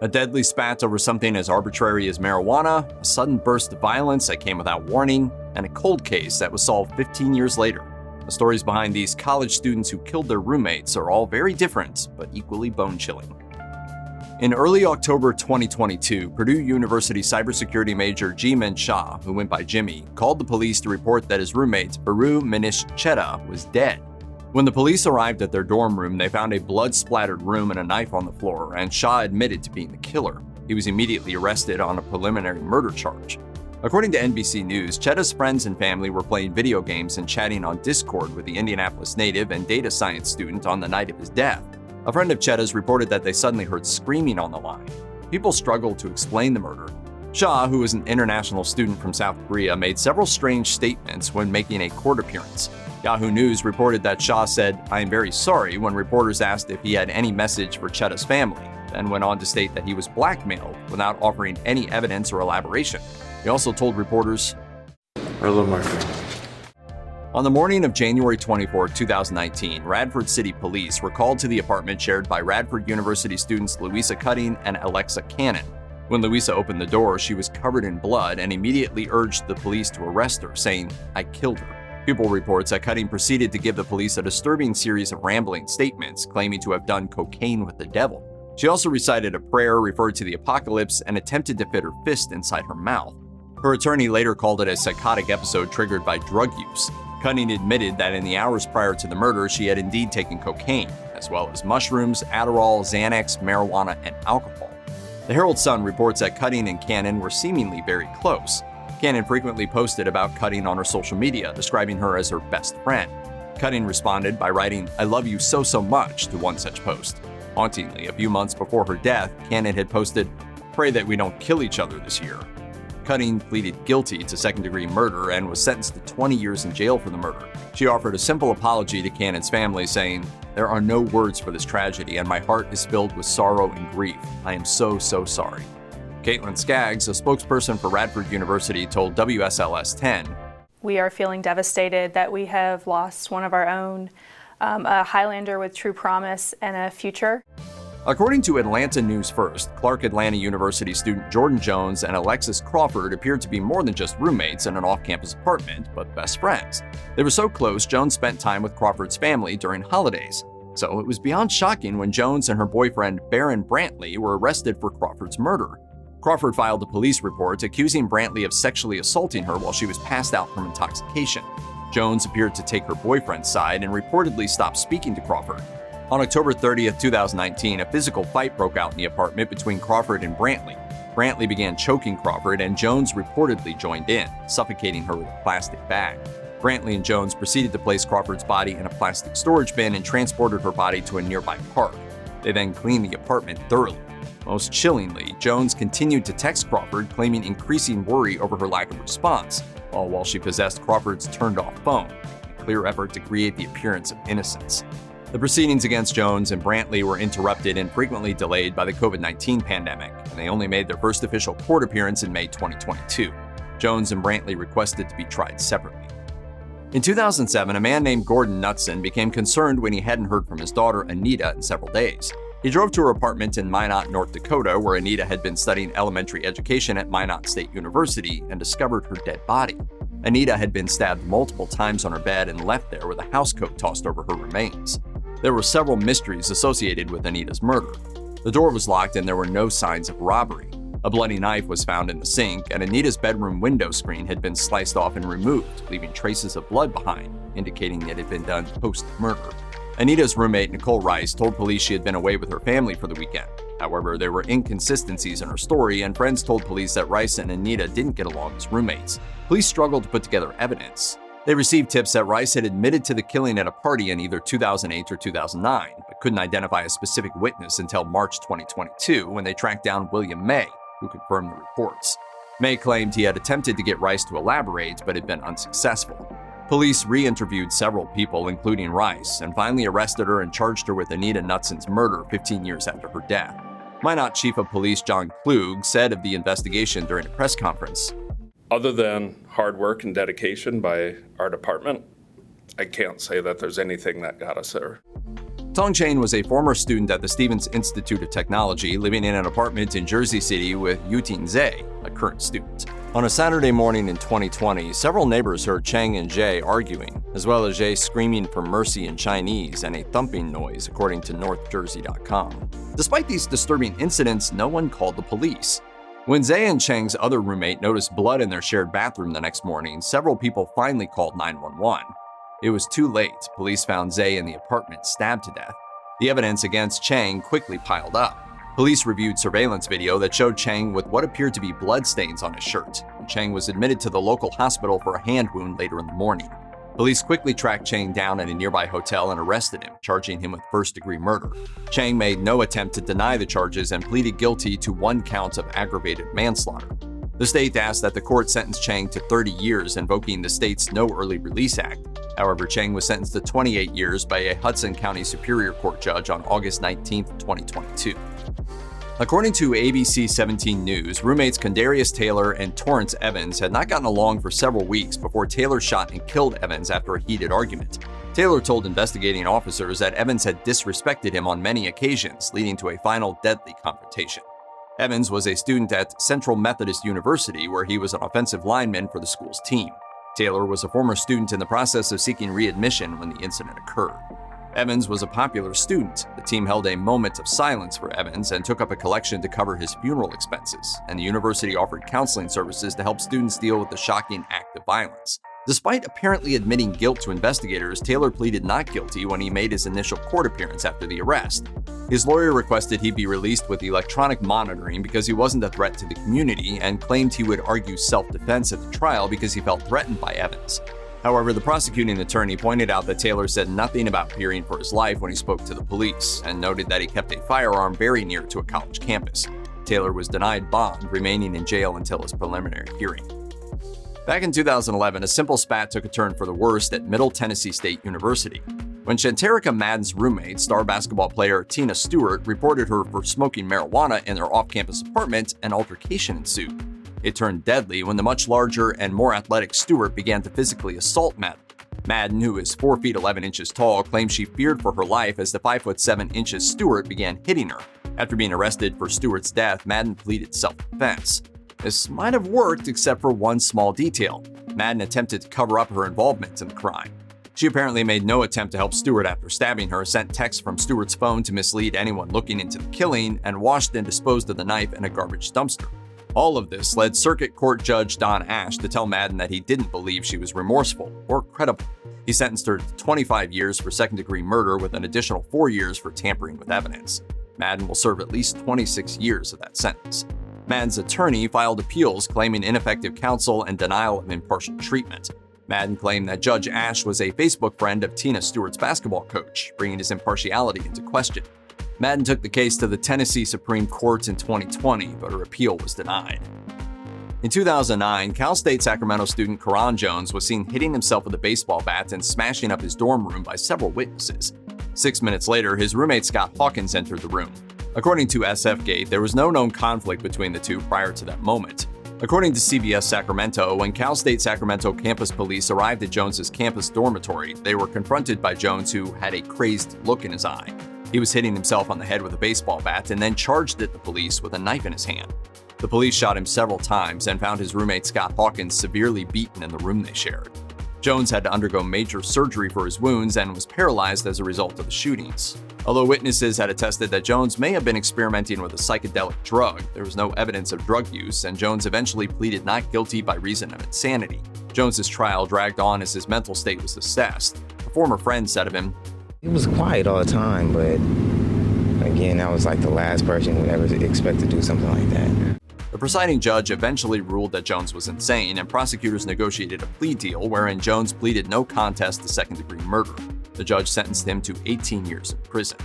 A deadly spat over something as arbitrary as marijuana, a sudden burst of violence that came without warning, and a cold case that was solved 15 years later. The stories behind these college students who killed their roommates are all very different, but equally bone-chilling. In early October 2022, Purdue University cybersecurity major Jimin Shah, who went by Jimmy, called the police to report that his roommate, Baru Manish Chetta, was dead. When the police arrived at their dorm room, they found a blood-splattered room and a knife on the floor, and Shah admitted to being the killer. He was immediately arrested on a preliminary murder charge. According to NBC News, Chetta's friends and family were playing video games and chatting on Discord with the Indianapolis native and data science student on the night of his death. A friend of Chetta's reported that they suddenly heard screaming on the line. People struggled to explain the murder. Shah, who is an international student from South Korea, made several strange statements when making a court appearance. Yahoo News reported that Shah said, "I am very sorry," when reporters asked if he had any message for Chetta's family, then went on to state that he was blackmailed without offering any evidence or elaboration. He also told reporters, "I love my family." On the morning of January 24, 2019, Radford City Police were called to the apartment shared by Radford University students Luisa Cutting and Alexa Cannon. When Luisa opened the door, she was covered in blood and immediately urged the police to arrest her, saying, "I killed her." People reports that Cutting proceeded to give the police a disturbing series of rambling statements, claiming to have done cocaine with the devil. She also recited a prayer, referred to the apocalypse, and attempted to fit her fist inside her mouth. Her attorney later called it a psychotic episode triggered by drug use. Cutting admitted that in the hours prior to the murder, she had indeed taken cocaine, as well as mushrooms, Adderall, Xanax, marijuana, and alcohol. The Herald Sun reports that Cutting and Cannon were seemingly very close. Cannon frequently posted about Cutting on her social media, describing her as her best friend. Cutting responded by writing, "I love you so, so much," to one such post. Hauntingly, a few months before her death, Cannon had posted, "Pray that we don't kill each other this year." Cutting pleaded guilty to second-degree murder and was sentenced to 20 years in jail for the murder. She offered a simple apology to Cannon's family, saying, "There are no words for this tragedy, and my heart is filled with sorrow and grief. I am so, so sorry." Caitlin Skaggs, a spokesperson for Radford University, told WSLS 10, "We are feeling devastated that we have lost one of our own, a Highlander with true promise and a future." According to Atlanta News First, Clark Atlanta University student Jordyn Jones and Alexis Crawford appeared to be more than just roommates in an off-campus apartment, but best friends. They were so close, Jones spent time with Crawford's family during holidays. So it was beyond shocking when Jones and her boyfriend Barron Brantley were arrested for Crawford's murder. Crawford filed a police report accusing Brantley of sexually assaulting her while she was passed out from intoxication. Jones appeared to take her boyfriend's side and reportedly stopped speaking to Crawford. On October 30th, 2019, a physical fight broke out in the apartment between Crawford and Brantley. Brantley began choking Crawford, and Jones reportedly joined in, suffocating her with a plastic bag. Brantley and Jones proceeded to place Crawford's body in a plastic storage bin and transported her body to a nearby park. They then cleaned the apartment thoroughly. Most chillingly, Jones continued to text Crawford, claiming increasing worry over her lack of response, while she possessed Crawford's turned-off phone, a clear effort to create the appearance of innocence. The proceedings against Jones and Brantley were interrupted and frequently delayed by the COVID-19 pandemic, and they only made their first official court appearance in May 2022. Jones and Brantley requested to be tried separately. In 2007, a man named Gordon Knutson became concerned when he hadn't heard from his daughter, Anita, in several days. He drove to her apartment in Minot, North Dakota, where Anita had been studying elementary education at Minot State University, and discovered her dead body. Anita had been stabbed multiple times on her bed and left there with a housecoat tossed over her remains. There were several mysteries associated with Anita's murder. The door was locked and there were no signs of robbery. A bloody knife was found in the sink, and Anita's bedroom window screen had been sliced off and removed, leaving traces of blood behind, indicating it had been done post-murder. Anita's roommate, Nichole Rice, told police she had been away with her family for the weekend. However, there were inconsistencies in her story, and friends told police that Rice and Anita didn't get along as roommates. Police struggled to put together evidence. They received tips that Rice had admitted to the killing at a party in either 2008 or 2009, but couldn't identify a specific witness until March 2022, when they tracked down William May, who confirmed the reports. May claimed he had attempted to get Rice to elaborate, but had been unsuccessful. Police re-interviewed several people, including Rice, and finally arrested her and charged her with Anita Knutson's murder 15 years after her death. Minot Chief of Police John Klug said of the investigation during a press conference, "Other than hard work and dedication by our department, I can't say that there's anything that got us there." Tong Cheng was a former student at the Stevens Institute of Technology, living in an apartment in Jersey City with Yuting Zhe, a current student. On a Saturday morning in 2020, several neighbors heard Cheng and Zhe arguing, as well as Zhe screaming for mercy in Chinese and a thumping noise, according to NorthJersey.com. Despite these disturbing incidents, no one called the police. When Zhe and Cheng's other roommate noticed blood in their shared bathroom the next morning, several people finally called 911. It was too late. Police found Zhe in the apartment, stabbed to death. The evidence against Cheng quickly piled up. Police reviewed surveillance video that showed Cheng with what appeared to be bloodstains on his shirt. Cheng was admitted to the local hospital for a hand wound later in the morning. Police quickly tracked Cheng down at a nearby hotel and arrested him, charging him with first-degree murder. Cheng made no attempt to deny the charges and pleaded guilty to 1 count of aggravated manslaughter. The state asked that the court sentence Cheng to 30 years, invoking the state's No Early Release Act. However, Cheng was sentenced to 28 years by a Hudson County Superior Court judge on August 19, 2022. According to ABC 17 News, roommates Kundarrius Taylor and Torrance Evans had not gotten along for several weeks before Taylor shot and killed Evans after a heated argument. Taylor told investigating officers that Evans had disrespected him on many occasions, leading to a final deadly confrontation. Evans was a student at Central Methodist University, where he was an offensive lineman for the school's team. Taylor was a former student in the process of seeking readmission when the incident occurred. Evans was a popular student. The team held a moment of silence for Evans and took up a collection to cover his funeral expenses, and the university offered counseling services to help students deal with the shocking act of violence. Despite apparently admitting guilt to investigators, Taylor pleaded not guilty when he made his initial court appearance after the arrest. His lawyer requested he be released with electronic monitoring because he wasn't a threat to the community, and claimed he would argue self-defense at the trial because he felt threatened by Evans. However, the prosecuting attorney pointed out that Taylor said nothing about fearing for his life when he spoke to the police, and noted that he kept a firearm very near to a college campus. Taylor was denied bond, remaining in jail until his preliminary hearing. Back in 2011, a simple spat took a turn for the worst at Middle Tennessee State University, when Shanterrica Madden's roommate, star basketball player Tina Stewart, reported her for smoking marijuana in their off-campus apartment. An altercation ensued. It turned deadly when the much larger and more athletic Stewart began to physically assault Madden. Madden, who is 4 feet 11 inches tall, claimed she feared for her life as the 5 foot 7 inches Stewart began hitting her. After being arrested for Stewart's death, Madden pleaded self-defense. This might have worked except for one small detail. Madden attempted to cover up her involvement in the crime. She apparently made no attempt to help Stewart after stabbing her, sent texts from Stewart's phone to mislead anyone looking into the killing, and washed and disposed of the knife in a garbage dumpster. All of this led Circuit Court Judge Don Ash to tell Madden that he didn't believe she was remorseful or credible. He sentenced her to 25 years for second-degree murder with an additional 4 years for tampering with evidence. Madden will serve at least 26 years of that sentence. Madden's attorney filed appeals claiming ineffective counsel and denial of impartial treatment. Madden claimed that Judge Ash was a Facebook friend of Tina Stewart's basketball coach, bringing his impartiality into question. Madden took the case to the Tennessee Supreme Court in 2020, but her appeal was denied. In 2009, Cal State Sacramento student Jordyn Jones was seen hitting himself with a baseball bat and smashing up his dorm room by several witnesses. 6 minutes later, his roommate Scott Hawkins entered the room. According to SFGate, there was no known conflict between the two prior to that moment. According to CBS Sacramento, when Cal State Sacramento campus police arrived at Jones's campus dormitory, they were confronted by Jones, who had a crazed look in his eye. He was hitting himself on the head with a baseball bat and then charged at the police with a knife in his hand. The police shot him several times and found his roommate Scott Hawkins severely beaten in the room they shared. Jones had to undergo major surgery for his wounds and was paralyzed as a result of the shootings. Although witnesses had attested that Jones may have been experimenting with a psychedelic drug, there was no evidence of drug use, and Jones eventually pleaded not guilty by reason of insanity. Jones's trial dragged on as his mental state was assessed. A former friend said of him, "He was quiet all the time, but again, that was like the last person who would ever expect to do something like that." The presiding judge eventually ruled that Jones was insane, and prosecutors negotiated a plea deal wherein Jones pleaded no contest to second-degree murder. The judge sentenced him to 18 years in prison.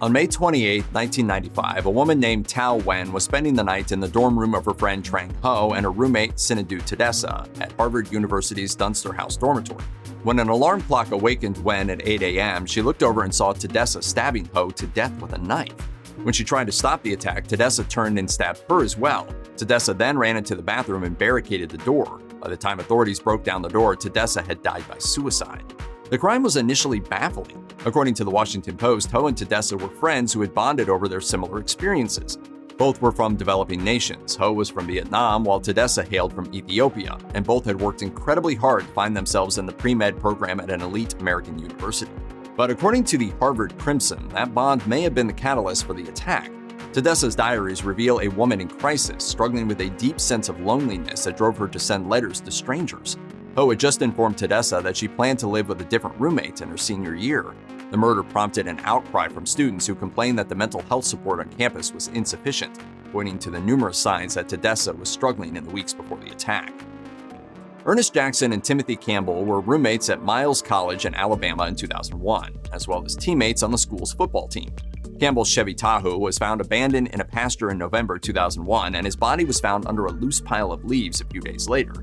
On May 28, 1995, a woman named Tao Wen was spending the night in the dorm room of her friend Trang Ho and her roommate Sinedu Tadesse at Harvard University's Dunster House dormitory. When an alarm clock awakened Wen at 8 a.m., she looked over and saw Tadesse stabbing Ho to death with a knife. When she tried to stop the attack, Tadesse turned and stabbed her as well. Tadesse then ran into the bathroom and barricaded the door. By the time authorities broke down the door, Tadesse had died by suicide. The crime was initially baffling. According to the Washington Post, Ho and Tadesse were friends who had bonded over their similar experiences. Both were from developing nations. Ho was from Vietnam, while Tadesse hailed from Ethiopia, and both had worked incredibly hard to find themselves in the pre-med program at an elite American university. But according to the Harvard Crimson, that bond may have been the catalyst for the attack. Tadesse's diaries reveal a woman in crisis, struggling with a deep sense of loneliness that drove her to send letters to strangers. Ho had just informed Tadesse that she planned to live with a different roommate in her senior year. The murder prompted an outcry from students who complained that the mental health support on campus was insufficient, pointing to the numerous signs that Tadesse was struggling in the weeks before the attack. Earnest Jackson and Timothy Campbell were roommates at Miles College in Alabama in 2001, as well as teammates on the school's football team. Campbell's Chevy Tahoe was found abandoned in a pasture in November 2001, and his body was found under a loose pile of leaves a few days later.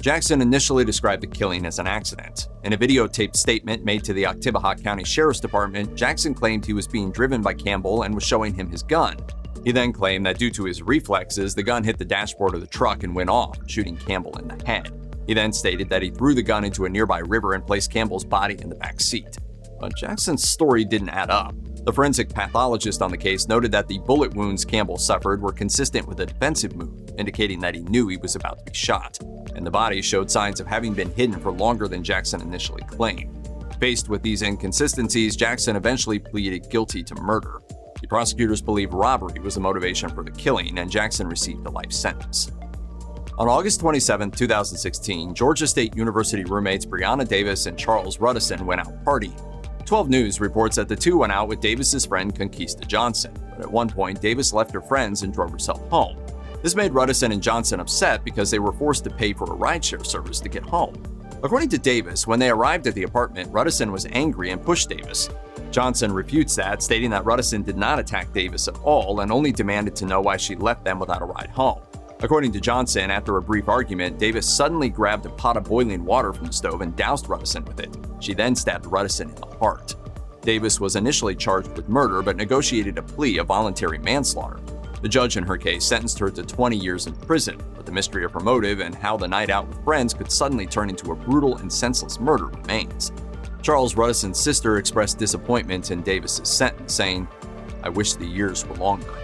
Jackson initially described the killing as an accident. In a videotaped statement made to the Oktibbeha County Sheriff's Department, Jackson claimed he was being driven by Campbell and was showing him his gun. He then claimed that due to his reflexes, the gun hit the dashboard of the truck and went off, shooting Campbell in the head. He then stated that he threw the gun into a nearby river and placed Campbell's body in the back seat. But Jackson's story didn't add up. The forensic pathologist on the case noted that the bullet wounds Campbell suffered were consistent with a defensive move, indicating that he knew he was about to be shot, and the body showed signs of having been hidden for longer than Jackson initially claimed. Faced with these inconsistencies, Jackson eventually pleaded guilty to murder. The prosecutors believe robbery was the motivation for the killing, and Jackson received a life sentence. On August 27, 2016, Georgia State University roommates Breyana Davis and Charles Ruddison went out partying. 12 News reports that the two went out with Davis's friend Conquista Johnson, but at one point Davis left her friends and drove herself home. This made Ruddison and Johnson upset because they were forced to pay for a rideshare service to get home. According to Davis, when they arrived at the apartment, Ruddison was angry and pushed Davis. Johnson refutes that, stating that Ruddison did not attack Davis at all and only demanded to know why she left them without a ride home. According to Johnson, after a brief argument, Davis suddenly grabbed a pot of boiling water from the stove and doused Ruddison with it. She then stabbed Ruddison in the heart. Davis was initially charged with murder but negotiated a plea of voluntary manslaughter. The judge in her case sentenced her to 20 years in prison, but the mystery of her motive and how the night out with friends could suddenly turn into a brutal and senseless murder remains. Charles Ruddison's sister expressed disappointment in Davis's sentence, saying, "I wish the years were longer."